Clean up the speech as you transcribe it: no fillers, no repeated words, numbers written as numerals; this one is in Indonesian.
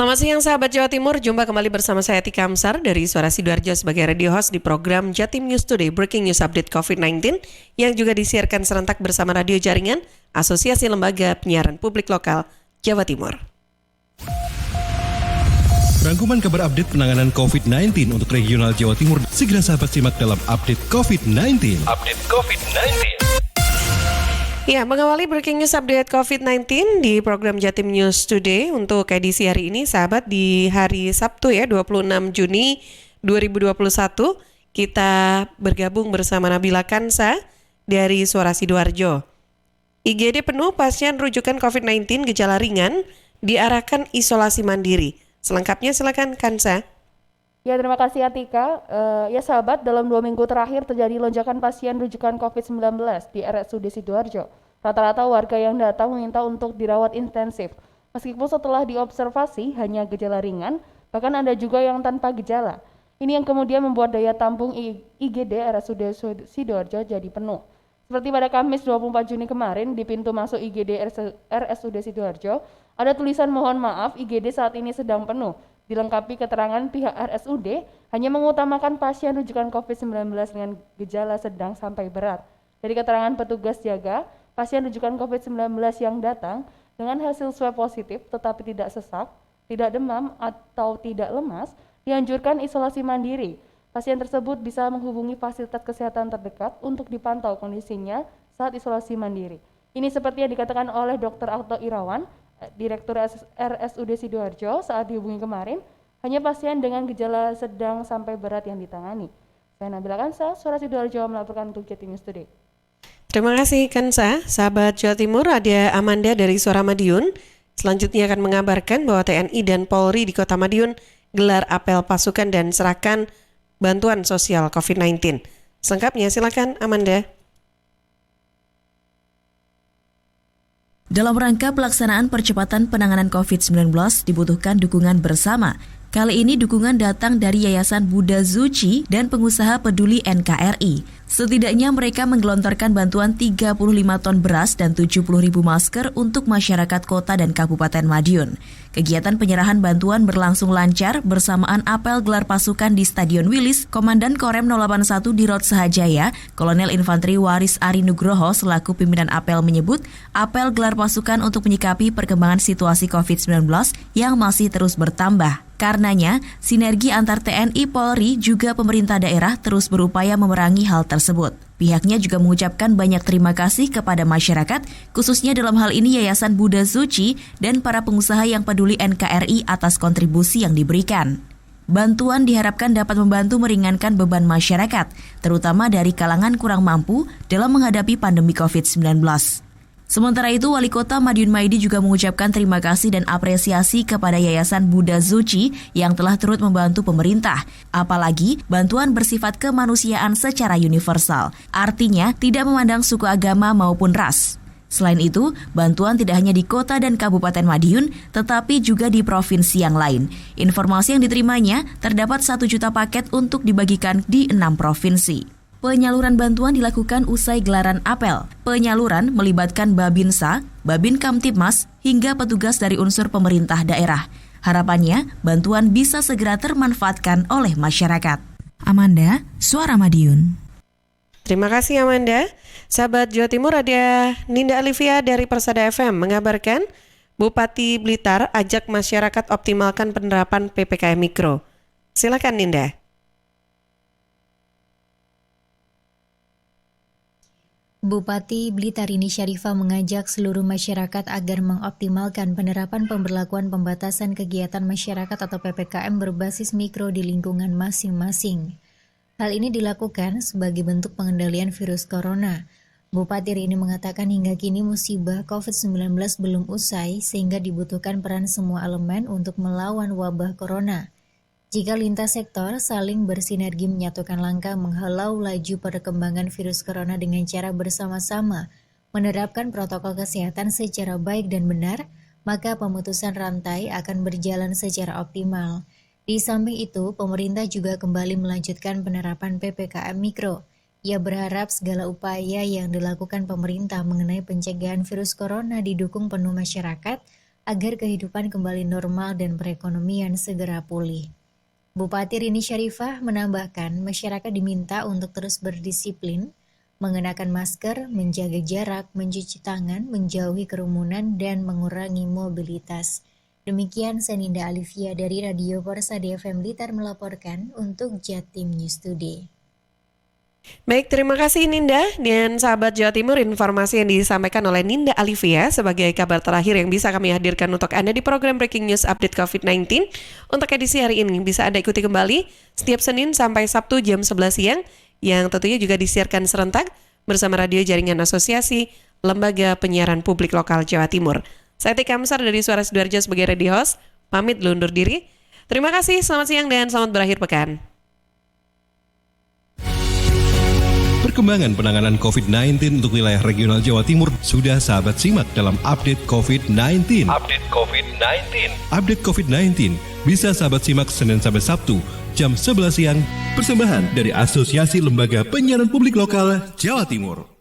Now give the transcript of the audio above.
Selamat siang sahabat Jawa Timur, jumpa kembali bersama saya Tika Amsar dari Suara Sidoarjo sebagai radio host di program Jatim News Today Breaking News Update COVID-19 yang juga disiarkan serentak bersama radio jaringan Asosiasi Lembaga Penyiaran Publik Lokal Jawa Timur. Rangkuman kabar update penanganan COVID-19 untuk regional Jawa Timur segera sahabat simak dalam Update COVID-19. Ya, mengawali breaking news update COVID-19 di program Jatim News Today untuk edisi hari ini, sahabat, di hari Sabtu ya, 26 Juni 2021, kita bergabung bersama Nabila Kansa dari Suara Sidoarjo. IGD penuh pasien rujukan COVID-19 gejala ringan diarahkan isolasi mandiri. Selengkapnya silakan Kansa. Ya, terima kasih Atika. Ya sahabat, dalam 2 minggu terakhir terjadi lonjakan pasien rujukan COVID-19 di RSUD Sidoarjo. Rata-rata warga yang datang meminta untuk dirawat intensif. Meskipun setelah diobservasi hanya gejala ringan, bahkan ada juga yang tanpa gejala. Ini yang kemudian membuat daya tampung IGD RSUD Sidoarjo jadi penuh. Seperti pada Kamis 24 Juni kemarin, di pintu masuk IGD RSUD Sidoarjo, ada tulisan mohon maaf IGD saat ini sedang penuh. Dilengkapi keterangan pihak RSUD hanya mengutamakan pasien rujukan COVID-19 dengan gejala sedang sampai berat. Dari keterangan petugas jaga, pasien rujukan COVID-19 yang datang dengan hasil swab positif tetapi tidak sesak, tidak demam atau tidak lemas, dianjurkan isolasi mandiri. Pasien tersebut bisa menghubungi fasilitas kesehatan terdekat untuk dipantau kondisinya saat isolasi mandiri. Ini seperti yang dikatakan oleh Dr. Auto Irawan, Direktur RSUD Sidoarjo saat dihubungi kemarin, hanya pasien dengan gejala sedang sampai berat yang ditangani. Saya Nabila Kansa, Suara Sidoarjo melaporkan untuk Jatim News Today. Terima kasih Kansa. Sahabat Jawa Timur, ada Amanda dari Suara Madiun. Selanjutnya akan mengabarkan bahwa TNI dan Polri di Kota Madiun gelar apel pasukan dan serahkan bantuan sosial COVID-19. Selengkapnya silakan Amanda. Dalam rangka pelaksanaan percepatan penanganan COVID-19 dibutuhkan dukungan bersama. Kali ini dukungan datang dari Yayasan Buddha Zuci dan pengusaha peduli NKRI. Setidaknya mereka menggelontorkan bantuan 35 ton beras dan 70.000 masker untuk masyarakat kota dan Kabupaten Madiun. Kegiatan penyerahan bantuan berlangsung lancar bersamaan apel gelar pasukan di Stadion Wilis. Komandan Korem 081 di Rot Sahajaya, Kolonel Infanteri Waris Ari Nugroho selaku pimpinan apel menyebut, apel gelar pasukan untuk menyikapi perkembangan situasi COVID-19 yang masih terus bertambah. Karenanya, sinergi antar TNI, Polri, juga pemerintah daerah terus berupaya memerangi hal tersebut. Pihaknya juga mengucapkan banyak terima kasih kepada masyarakat, khususnya dalam hal ini Yayasan Buddha Zuci dan para pengusaha yang peduli NKRI atas kontribusi yang diberikan. Bantuan diharapkan dapat membantu meringankan beban masyarakat, terutama dari kalangan kurang mampu dalam menghadapi pandemi COVID-19. Sementara itu, Wali Kota Madiun Maidi juga mengucapkan terima kasih dan apresiasi kepada Yayasan Buddha Zuci yang telah turut membantu pemerintah. Apalagi, bantuan bersifat kemanusiaan secara universal. Artinya, tidak memandang suku agama maupun ras. Selain itu, bantuan tidak hanya di kota dan Kabupaten Madiun, tetapi juga di provinsi yang lain. Informasi yang diterimanya, terdapat 1 juta paket untuk dibagikan di 6 provinsi. Penyaluran bantuan dilakukan usai gelaran apel. Penyaluran melibatkan Babinsa, Babin Kamtibmas, hingga petugas dari unsur pemerintah daerah. Harapannya, bantuan bisa segera termanfaatkan oleh masyarakat. Amanda, Suara Madiun. Terima kasih Amanda. Sahabat Jawa Timur, ada Ninda Alivia dari Persada FM mengabarkan Bupati Blitar ajak masyarakat optimalkan penerapan PPKM Mikro. Silakan Ninda. Bupati Blitar Rini Syarifah mengajak seluruh masyarakat agar mengoptimalkan penerapan pemberlakuan pembatasan kegiatan masyarakat atau PPKM berbasis mikro di lingkungan masing-masing. Hal ini dilakukan sebagai bentuk pengendalian virus corona. Bupati Rini mengatakan hingga kini musibah COVID-19 belum usai sehingga dibutuhkan peran semua elemen untuk melawan wabah corona. Jika lintas sektor saling bersinergi menyatukan langkah menghalau laju perkembangan virus corona dengan cara bersama-sama menerapkan protokol kesehatan secara baik dan benar, maka pemutusan rantai akan berjalan secara optimal. Di samping itu, pemerintah juga kembali melanjutkan penerapan PPKM Mikro. Ia berharap segala upaya yang dilakukan pemerintah mengenai pencegahan virus corona didukung penuh masyarakat, agar kehidupan kembali normal dan perekonomian segera pulih. Bupati Rini Syarifah menambahkan masyarakat diminta untuk terus berdisiplin, mengenakan masker, menjaga jarak, mencuci tangan, menjauhi kerumunan, dan mengurangi mobilitas. Demikian Seninda Alivia dari Radio Persada FM Blitar melaporkan untuk Jatim News Today. Baik, terima kasih Ninda. Dan sahabat Jawa Timur, informasi yang disampaikan oleh Ninda Alivia sebagai kabar terakhir yang bisa kami hadirkan untuk Anda di program Breaking News Update COVID-19. Untuk edisi hari ini bisa Anda ikuti kembali setiap Senin sampai Sabtu jam 11 siang, yang tentunya juga disiarkan serentak bersama Radio Jaringan Asosiasi Lembaga Penyiaran Publik Lokal Jawa Timur. Saya Tika Amsar dari Suara Sidoarjo sebagai radio host, pamit undur diri. Terima kasih, selamat siang dan selamat berakhir pekan. Perkembangan penanganan COVID-19 untuk wilayah regional Jawa Timur sudah sahabat simak dalam Update COVID-19. Update COVID-19 bisa sahabat simak Senin sampai Sabtu jam 11 siang. Persembahan dari Asosiasi Lembaga Penyiaran Publik Lokal Jawa Timur.